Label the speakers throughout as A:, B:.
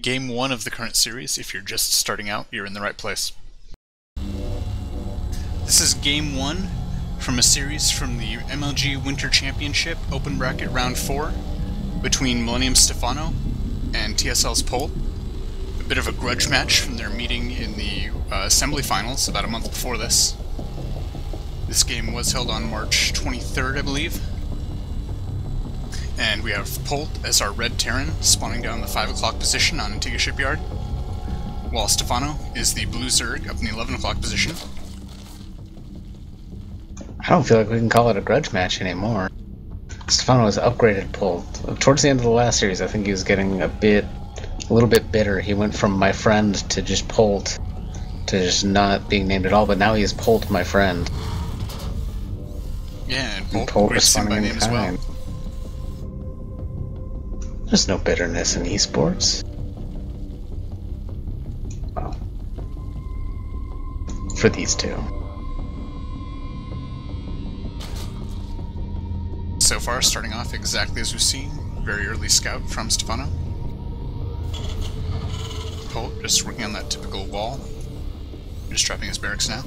A: Game 1 of the current series. If you're just starting out, you're in the right place. This is Game 1 from a series from the MLG Winter Championship, open bracket round 4, between M.Stephano and TSL.Polt. A bit of a grudge match from their meeting in the assembly finals about a month before this. This game was held on March 23rd, I believe. And we have Polt as our red Terran, spawning down the 5 o'clock position on Antigua Shipyard, while Stephano is the blue Zerg up in the 11 o'clock position.
B: I don't feel like we can call it a grudge match anymore. Stephano has upgraded Polt. Towards the end of the last series, I think he was getting a little bit bitter. He went from my friend to just Polt, to just not being named at all, but now he is Polt, my friend.
A: Yeah, and Polt responding by name as well.
B: There's no bitterness in esports. Well, for these two.
A: So far, starting off exactly as we've seen. Very early scout from Stephano. Polt just working on that typical wall. Just dropping his barracks now.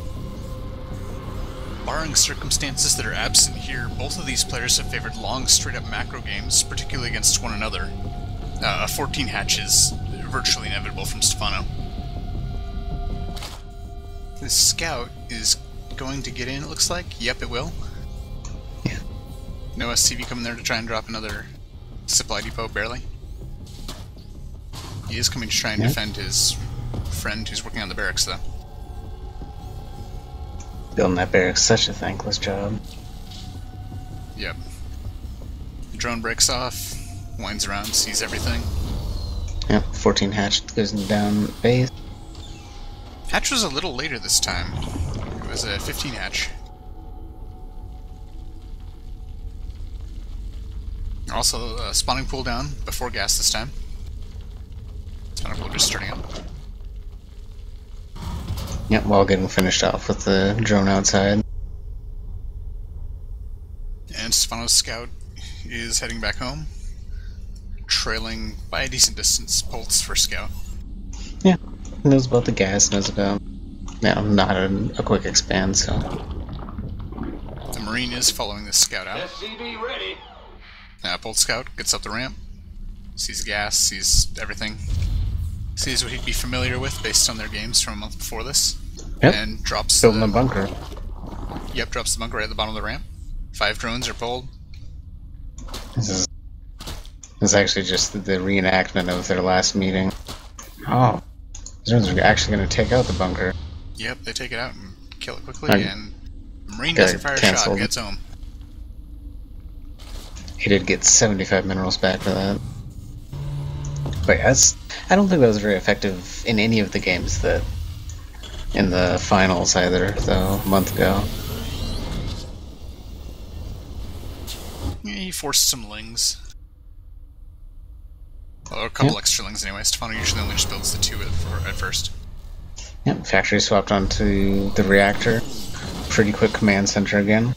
A: Barring circumstances that are absent here, both of these players have favored long, straight-up macro games, particularly against one another. A 14 hatch is virtually inevitable from Stephano. This scout is going to get in, it looks like. Yep, it will.
B: Yeah.
A: No SCV coming there to try and drop another supply depot, barely. He is coming to try and defend his friend who's working on the barracks, though.
B: Building that barracks, such a thankless job.
A: Yep. The drone breaks off, winds around, sees everything.
B: Yep, 14 hatch goes down base.
A: Hatch was a little later this time. It was a 15 hatch. Also, spawning pool down before gas this time. Spawning pool just starting up.
B: Yep, while getting finished off with the drone outside.
A: And Stephano's scout is heading back home, trailing by a decent distance Polt's first scout.
B: Yeah, knows about the gas, knows about... No, not a quick expand, so...
A: The Marine is following this scout out.
C: SCV ready.
A: Now Polt scout gets up the ramp, sees gas, sees everything. Sees what he'd be familiar with based on their games from a month before this.
B: Yep.
A: And drops
B: building a bunker.
A: Yep, drops the bunker right at the bottom of the ramp. 5 drones are pulled.
B: This is actually just the reenactment of their last meeting. Oh. These drones are actually going to take out the bunker.
A: Yep, they take it out and kill it quickly, and Marine doesn't fire a shot and gets home.
B: He did get 75 minerals back for that. But yeah, I don't think that was very effective in any of the games that in the finals either, though, a month ago.
A: Yeah, he forced some lings. Or a couple extra lings anyway. Stephano usually only just builds the 2 at first.
B: Yep, factory swapped onto the reactor. Pretty quick command center again.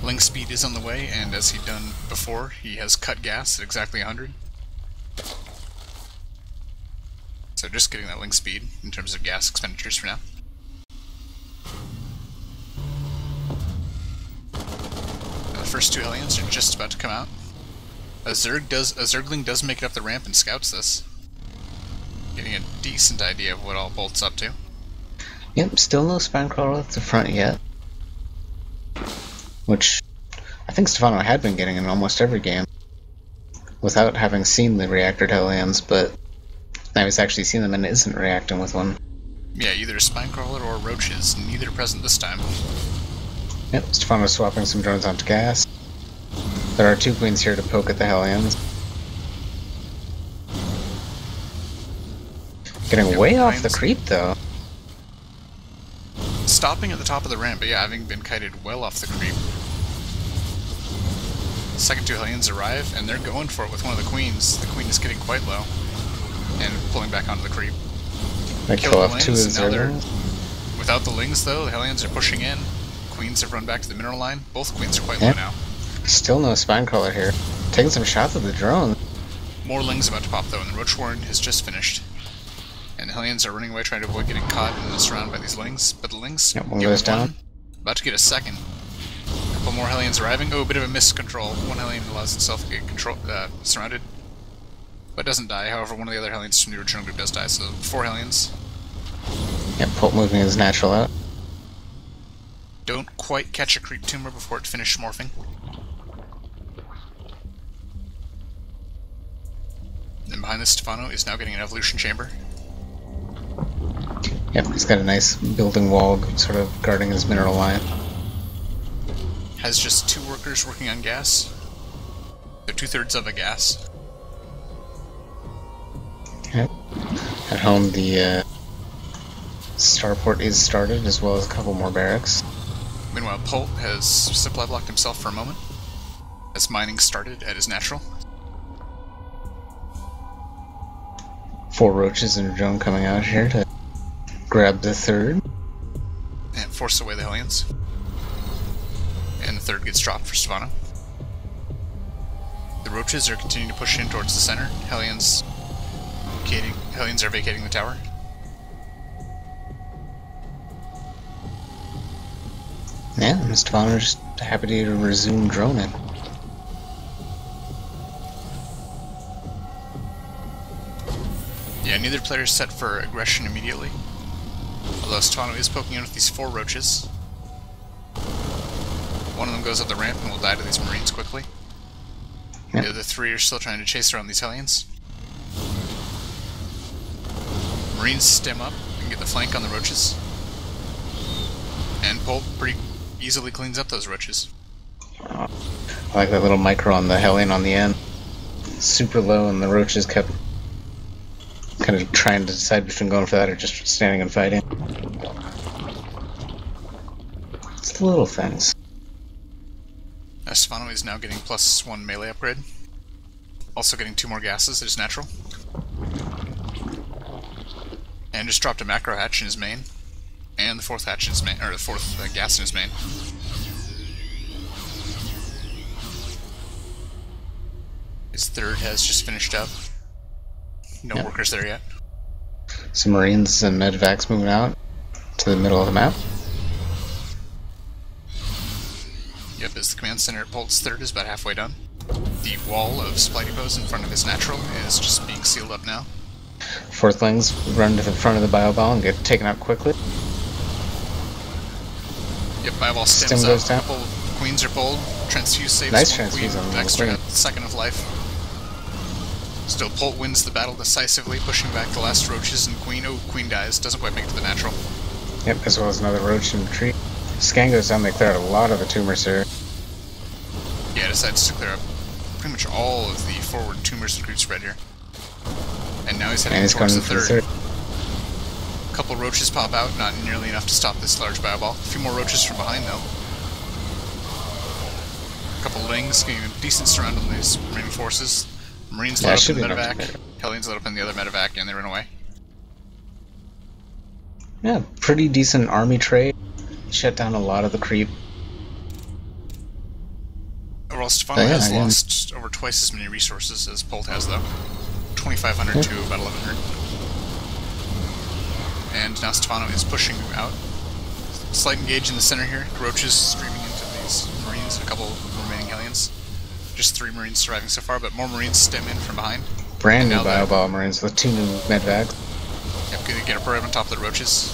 A: Ling speed is on the way, and as he'd done before, he has cut gas at exactly 100. So just getting that link speed in terms of gas expenditures for now. Now the first 2 Hellions are just about to come out. A Zergling does make it up the ramp and scouts this. Getting a decent idea of what all Polt's up to.
B: Yep, still no spine crawler at the front yet. Which I think Stephano had been getting in almost every game. Without having seen the reactored Hellions, but now he's actually seen them and isn't reacting with one.
A: Yeah, either a Spinecrawler or Roaches, neither present this time.
B: Yep, Stephano's swapping some drones onto gas. There are 2 queens here to poke at the Hellions. Getting way off the creep, though.
A: Stopping at the top of the ramp, but yeah, having been kited well off the creep. The second 2 Hellions arrive, and they're going for it with one of the queens. The queen is getting quite low, and pulling back onto the creep.
B: They kill off 2 of the
A: Zerglings. Without the lings, though, the Hellions are pushing in. Queens have run back to the mineral line. Both queens are quite low now.
B: Still no spine crawler here. Taking some shots at the drone.
A: More Lings about to pop though, and the Roach Warren has just finished. And the Hellions are running away trying to avoid getting caught and surrounded by these Lings, but the Lings
B: one goes down.
A: About to get a second. A couple more Hellions arriving. Oh, a bit of a miscontrol. One Hellion allows itself to get surrounded, but doesn't die. However, one of the other Hellions from the original group does die, so 4 Hellions.
B: Yep, Polt moving his natural out.
A: Don't quite catch a creep tumor before it finished morphing. And behind this, Stephano is now getting an evolution chamber.
B: Yep, he's got a nice building wall sort of guarding his mineral line.
A: Has just 2 workers working on gas. They're 2/3 of a gas.
B: Yep. At home, the starport is started, as well as a couple more barracks.
A: Meanwhile, Polt has supply blocked himself for a moment, as mining started at his natural.
B: 4 roaches and a drone coming out here to grab the 3rd.
A: And force away the Hellions. And the 3rd gets dropped for Stephano. The roaches are continuing to push in towards the center. Hellions are vacating the tower.
B: Yeah, and Stephano's just happy to resume droning.
A: Yeah, neither player is set for aggression immediately. Although Stephano is poking in with these 4 roaches. One of them goes up the ramp and will die to these Marines quickly.
B: Yep.
A: The other 3 are still trying to chase around these Hellions. Marines stem up and get the flank on the roaches. And Polt pretty easily cleans up those roaches.
B: I like that little micro on the Hellion on the end. Super low, and the roaches kept kind of trying to decide between going for that or just standing and fighting. It's the little things.
A: Stephano is now getting +1 melee upgrade. Also getting 2 more gases at his natural. And just dropped a macro hatch in his main. And the 4th hatch in his main, or the 4th gas in his main. His 3rd has just finished up. No workers there yet.
B: Some Marines and medvacs moving out to the middle of the map.
A: Yep, as the command center at Polt's 3rd is about halfway done. The wall of supply depots in front of his natural is just being sealed up now.
B: 4thlings run to the front of the bioball and get taken out quickly.
A: Yep, bioball
B: Stem
A: stems
B: goes
A: up.
B: down.
A: Couple queens are pulled. Transfuse saves
B: Nice
A: 1 queen.
B: transfuse on the
A: Extra
B: queen.
A: 2nd of life. Still, Polt wins the battle decisively, pushing back the last roaches and queen. Oh, queen dies. Doesn't quite make it to the natural.
B: Yep, as well as another roach in retreat. Scan goes down, they clear out a lot of the tumors here.
A: Yeah, decides to clear up pretty much all of the forward tumors and creep spread here. And now he's heading towards the 3rd. A couple roaches pop out, not nearly enough to stop this large bioball. A few more roaches from behind, though. A couple Lings getting a decent surround on these remaining forces. Marines load up in the medevac. Hellions load up in the other medevac, and they run away.
B: Yeah, pretty decent army trade. Shut down a lot of the creep.
A: Overall, Stephano has lost over twice as many resources as Polt has, though. 2,500 to about 1,100. And now Stephano is pushing out. Slight engage in the center here. Roaches streaming into these Marines, a couple remaining Hellions. Just 3 Marines surviving so far, but more Marines stem in from behind.
B: Brand new bioball Marines with 2 new medvacs.
A: Yep, gonna get up right on top of the roaches.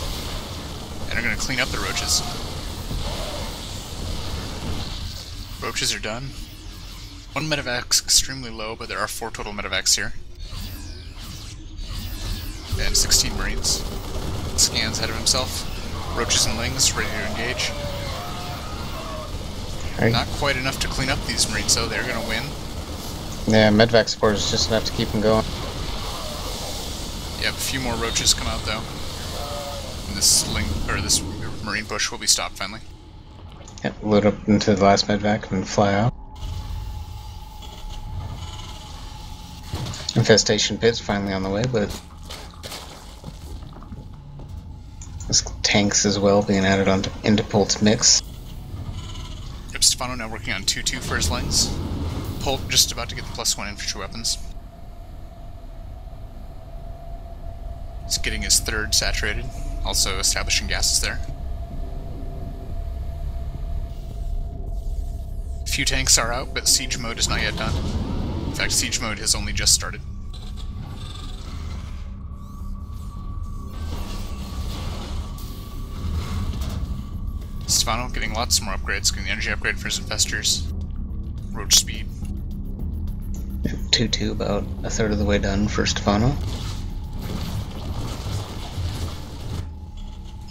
A: And are gonna clean up the roaches. Roaches are done. 1 medevac's extremely low, but there are 4 total medevacs here. And 16 Marines. Scans ahead of himself. Roaches and Lings ready to engage.
B: Right.
A: Not quite enough to clean up these Marines, though. They're gonna win.
B: Yeah, medvac support is just enough to keep them going.
A: Yep, a few more roaches come out, though. And this Marine push will be stopped finally.
B: Yep, load up into the last medvac and fly out. Infestation pit's finally on the way, but this tanks as well being added into Polt's mix.
A: Yep, Stephano now working on 2-2 for his Lings. Polt just about to get the +1 infantry weapons. He's getting his third saturated, also establishing gases there. A few tanks are out, but siege mode is not yet done. In fact, siege mode has only just started. Stephano getting lots more upgrades, getting the energy upgrade for his infestors. Roach speed.
B: 2-2, about a third of the way done for Stephano.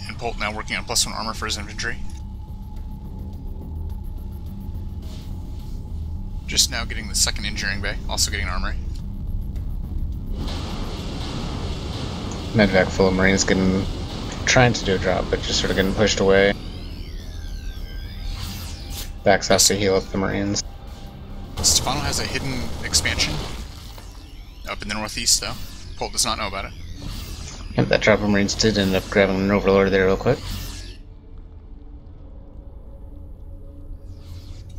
A: And Polt now working on +1 armor for his infantry. Just now getting the second engineering bay, also getting an armory.
B: Medvac full of Marines trying to do a drop, but just sort of getting pushed away. Backs off to heal up the Marines.
A: Stephano has a hidden expansion up in the northeast, though. Polt does not know about it.
B: Yep, that drop of Marines did end up grabbing an Overlord there real quick.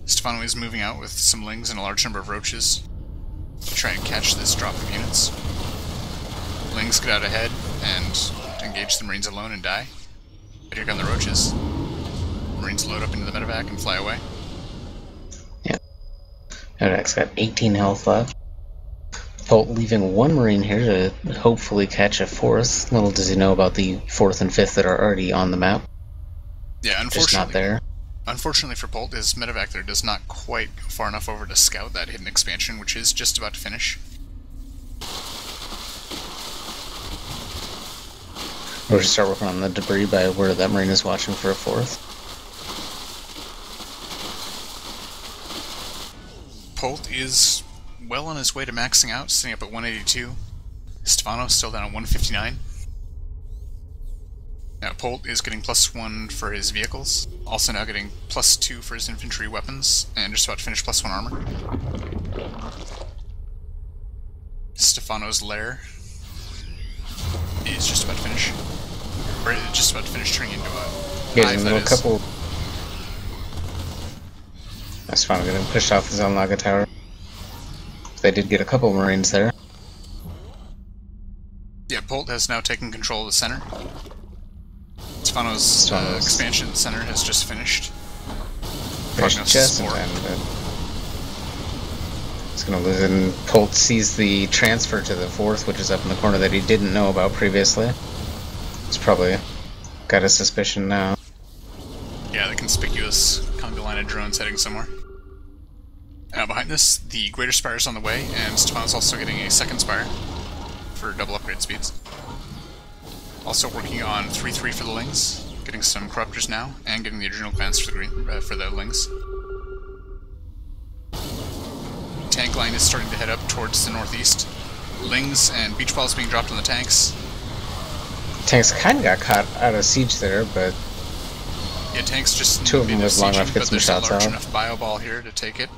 A: Stephano is moving out with some Lings and a large number of Roaches to try and catch this drop of units. Lings get out ahead and engage the Marines alone and die. But here come the Roaches. Marines load up into the medevac and fly away.
B: Yep. Medevac's got 18 health left. Polt leaving one Marine here to hopefully catch a fourth. Little does he know about the fourth and fifth that are already on the map.
A: Yeah, unfortunately.
B: Just not there.
A: Unfortunately for Polt, his medevac there does not quite go far enough over to scout that hidden expansion, which is just about to finish.
B: We'll just start working on the debris by where that Marine is watching for a fourth.
A: Polt is well on his way to maxing out, sitting up at 182. Stephano still down at 159. Now Polt is getting +1 for his vehicles, also now getting +2 for his infantry weapons, and just about to finish +1 armor. Stephano's lair is just about to finish. Or just about to finish turning into a hive, that is.
B: Couple. Stephano getting pushed off his own Laga tower. They did get a couple Marines there.
A: Yeah, Polt has now taken control of the center. Stephano's expansion at the center has just finished.
B: Just in time, but he's going to lose it, and Polt sees the transfer to the fourth, which is up in the corner that he didn't know about previously. He's probably got a suspicion now.
A: Yeah, the conspicuous conga line of drones heading somewhere. Now behind this, the Greater Spire is on the way, and Stephano's also getting a second Spire for double upgrade speeds. Also working on 3-3 for the Lings, getting some Corruptors now, and getting the adrenal glands for the Lings. Tank line is starting to head up towards the northeast. Lings and beach balls being dropped on the tanks.
B: Tanks kind of got caught out of siege there, but
A: yeah, tanks just
B: two of them was long enough to get some shots out.
A: There's a large enough bio ball here to take it.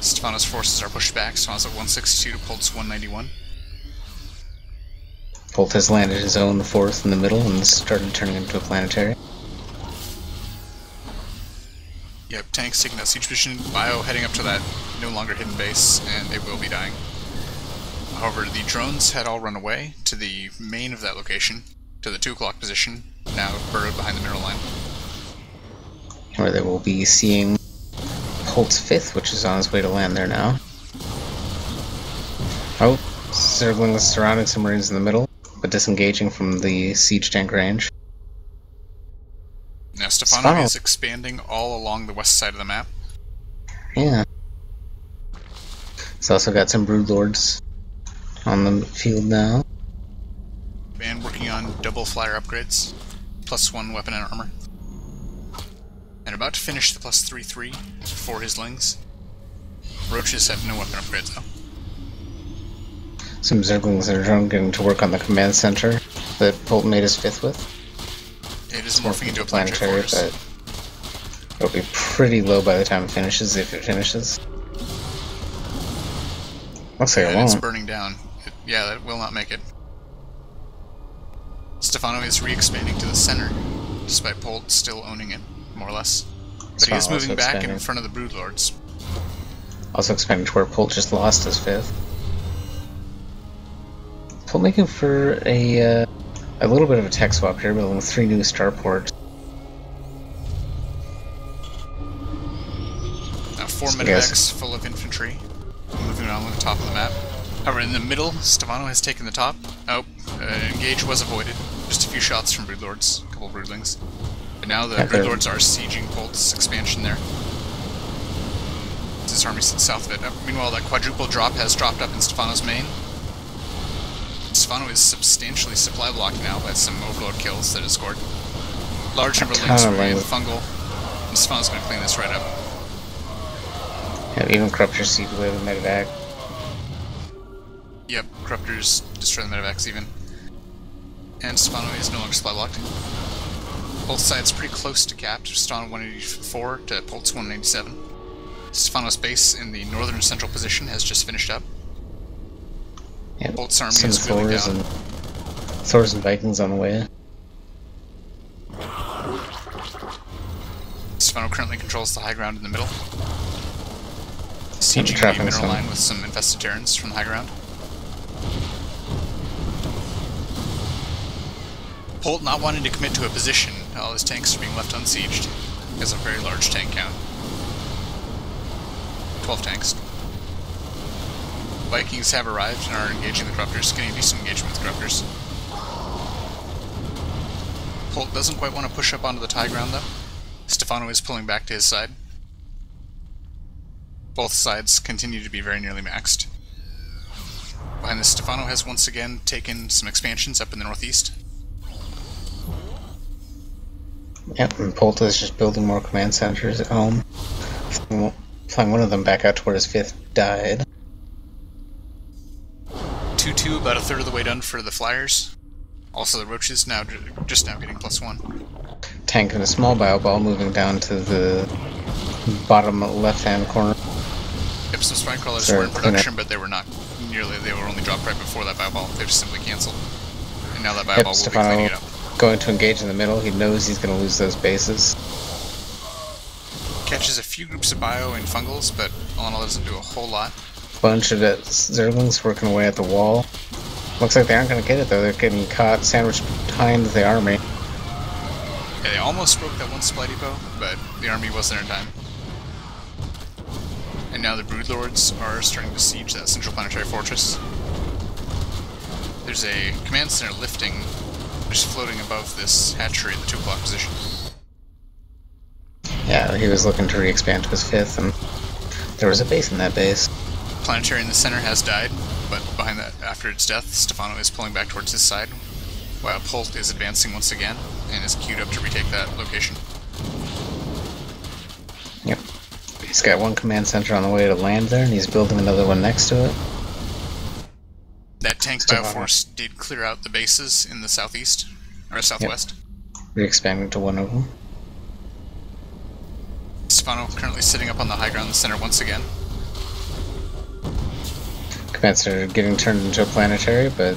A: Stephano's forces are pushed back. Stephano's at 162 to Polt's 191.
B: Polt has landed his own fourth in the middle and started turning into a planetary.
A: Yep, tanks taking that siege position. Bio heading up to that no longer hidden base, and they will be dying. However, the drones had all run away to the main of that location, to the 2 o'clock position, now burrowed behind the mineral line.
B: Where they will be seeing Polt's fifth, which is on his way to land there now. Oh, circling, surrounding some Marines in the middle, but disengaging from the siege tank range.
A: Now Stephano is expanding all along the west side of the map.
B: Yeah. He's also got some Broodlords on the field now.
A: And working on double flyer upgrades, +1 weapon and armor. And about to finish the +3/3 for his Lings. Roaches have no weapon upgrades though.
B: Some Zerglings that are getting to work on the command center that Polt made his fifth with.
A: It is morphing into a planetary,
B: but it'll be pretty low by the time it finishes, if it finishes. Looks like it won't.
A: It's burning down. Yeah, that will not make it. Stephano is re-expanding to the center, despite Polt still owning it, more or less. But he is moving back in front of the Broodlords.
B: Also expanding to where Polt just lost his fifth. Polt making for a little bit of a tech swap here, building 3 new starports.
A: Now 4 medevacs full of infantry, moving on the top of the map. However, in the middle, Stephano has taken the top. Oh, engage was avoided. Just a few shots from Broodlords, a couple of Broodlings. But now the Broodlords are sieging Polt's expansion there. His army sits south of it. Meanwhile, that quadruple drop has dropped up in Stephano's main. Stephano is substantially supply blocked now by some overload kills that it scored. Large number of links remain fungal, and Stephano's going to clean this right up.
B: Yeah, even Corruptors see away the medevac.
A: Yep, Corruptors destroy the medevacs even. And Stephano is no longer supply blocked. Both sides pretty close to capped. Stephano 184 to Polt's 187. Stephano's base in the northern central position has just finished up.
B: Yep.
A: Polt's army is really down.
B: Thors and Vikings on the way.
A: Stephano currently controls the high ground in the middle. Sieging the mineral line with some infested Terrans from the high ground. Polt not wanting to commit to a position, all his tanks are being left unsieged. He has a very large tank count. 12 tanks. Vikings have arrived and are engaging the Corruptors, getting a decent engagement with the Corruptors. Polt doesn't quite want to push up onto the high ground though. Stephano is pulling back to his side. Both sides continue to be very nearly maxed. Behind this, Stephano has once again taken some expansions up in the northeast.
B: Yep, and Polt is just building more command centers at home. Flying one of them back out to where his 5th died.
A: 2-2, about a third of the way done for the Flyers. Also the Roaches just now getting +1.
B: Tank and a small bio-ball moving down to the bottom left-hand corner.
A: Yep, some spine crawlers were in production, but they were not nearly, they were only dropped right before that bio-ball. They just simply cancelled. And now that bio-ball will be cleaning it up.
B: Going to engage in the middle, he knows he's going to lose those bases.
A: Catches a few groups of bio and fungals, but all in all doesn't do a whole lot.
B: Bunch of Zerglings working away at the wall. Looks like they aren't going to get it though, they're getting caught sandwiched behind the army.
A: Yeah, they almost broke that one supply depot, but the army wasn't in time. And now the Broodlords are starting to siege that central planetary fortress. There's a command center lifting, just floating above this hatchery in the 2 o'clock position.
B: Yeah, he was looking to re-expand to his 5th, and there was a base in that base.
A: Planetary in the center has died, but behind that, after its death, Stephano is pulling back towards his side, while Polt is advancing once again, and is queued up to retake that location.
B: Yep. He's got one command center on the way to land there, and he's building another one next to it.
A: That tank bioforce did clear out the bases in the southeast, or southwest.
B: Yep. Re-expanding to one of them.
A: Stephano currently sitting up on the high ground in the center once again.
B: Command center getting turned into a planetary, but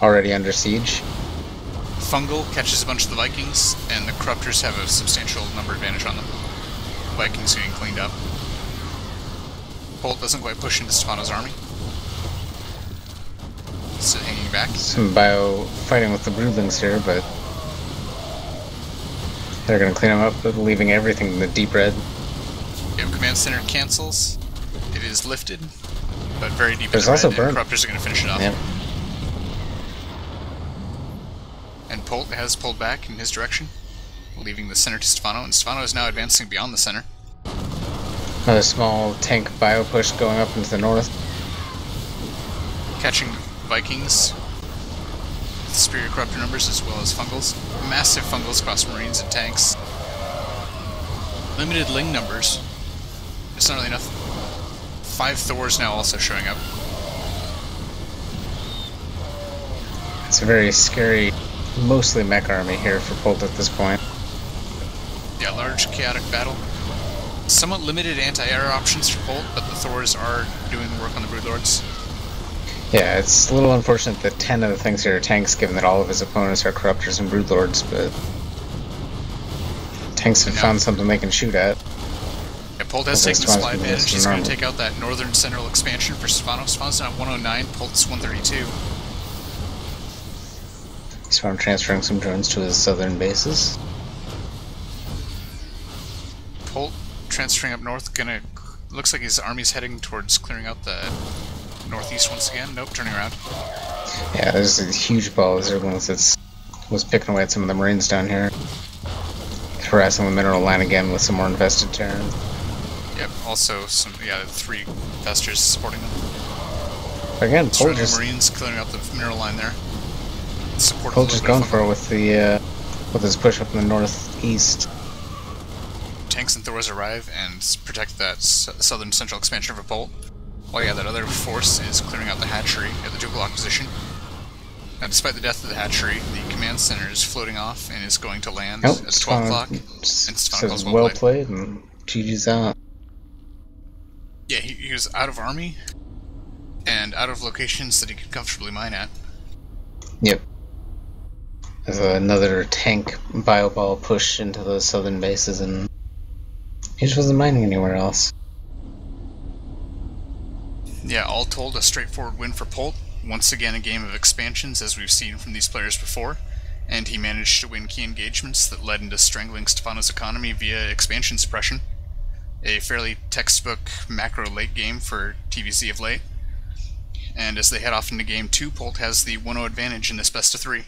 B: already under siege.
A: Fungal catches a bunch of the Vikings, and the Corruptors have a substantial number advantage on them. Vikings getting cleaned up. Polt doesn't quite push into Stephano's army. Still hanging back.
B: Some bio fighting with the Broodlings here, but they're going to clean them up, but leaving everything in the deep red.
A: Yep, command center cancels. It is lifted, but very deep
B: There's
A: in the
B: also
A: red, and Corruptors are going to finish it off.
B: Yep.
A: And Polt has pulled back in his direction, leaving the center to Stephano, and Stephano is now advancing beyond the center.
B: Another small tank bio push going up into the north.
A: Catching Vikings with superior Corruptor numbers as well as fungals. Massive fungals across Marines and tanks. Limited Ling numbers. It's not really enough. 5 Thors now also showing up.
B: It's a very scary, mostly mech army here for Polt at this point.
A: Yeah, large chaotic battle. Somewhat limited anti-air options for Polt, but the Thors are doing the work on the Broodlords.
B: Yeah, it's a little unfortunate that 10 of the things here are tanks, given that all of his opponents are Corruptors and Broodlords, but tanks have found something they can shoot at.
A: Yeah, Polt has taken the supply advantage. He's going to take out that northern central expansion for Stephano. Stephano's now at 109, Polt's 132.
B: He's found transferring some drones to his southern bases.
A: Polt transferring up north, looks like his army's heading towards clearing out the northeast once again. Nope, turning around.
B: Yeah, there's a huge ball of Zerglings that was picking away at some of the Marines down here. Harassing the mineral line again with some more invested terrain.
A: Yep, also some, 3 investors supporting them.
B: Again, Polt just...
A: Marines clearing out the mineral line there.
B: Polt just going for it with the, with his push up in the northeast.
A: Tanks and Thors arrive and protect that southern central expansion of Polt. While that other force is clearing out the hatchery at the Ducal position. Now, despite the death of the hatchery, the command center is floating off and is going to land at 12 o'clock. And Stephano calls
B: well played, and GG's out.
A: Yeah, he was out of army and out of locations that he could comfortably mine at.
B: Yep. There's another tank bioball push into the southern bases, and he just wasn't mining anywhere else.
A: Yeah, all told, a straightforward win for Polt. Once again, a game of expansions, as we've seen from these players before, and he managed to win key engagements that led into strangling Stephano's economy via expansion suppression. A fairly textbook macro late game for TVZ of late. And as they head off into Game 2, Polt has the 1-0 advantage in this best of 3.